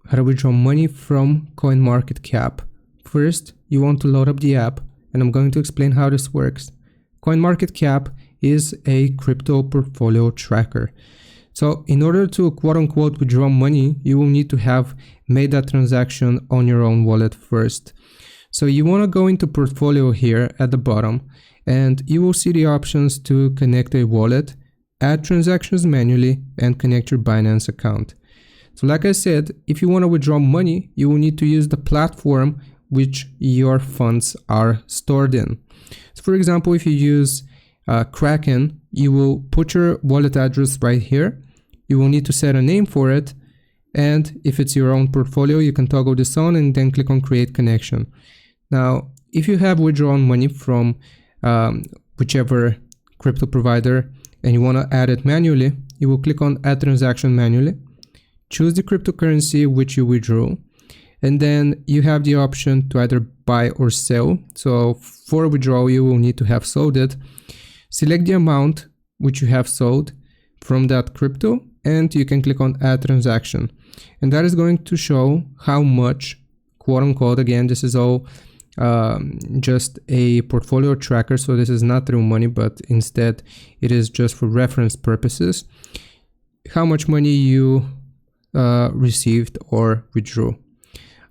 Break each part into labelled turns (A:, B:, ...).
A: how to withdraw money from CoinMarketCap. First, you want to load up the app, and I'm going to explain how this works. CoinMarketCap is a crypto portfolio tracker. So in order to quote-unquote withdraw money, you will need to have made that transaction on your own wallet first. So you want to go into portfolio here at the bottom, and you will see the options to connect a wallet, add transactions manually, and connect your Binance account. So like I said, if you want to withdraw money, you will need to use the platform which your funds are stored in. So for example, if you use Kraken, you will put your wallet address right here. You will need to set a name for it. And if it's your own portfolio, you can toggle this on and then click on create connection. Now, if you have withdrawn money from whichever crypto provider and you want to add it manually, you will click on add transaction manually, choose the cryptocurrency which you withdrew, and then you have the option to either buy or sell. So for withdrawal, you will need to have sold it. Select the amount which you have sold from that crypto, and you can click on add transaction. And that is going to show how much, quote unquote, again, this is all just a portfolio tracker. So this is not real money, but instead it is just for reference purposes, how much money you received or withdrew.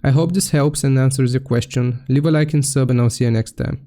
A: I hope this helps and answers your question. Leave a like and sub, and I'll see you next time.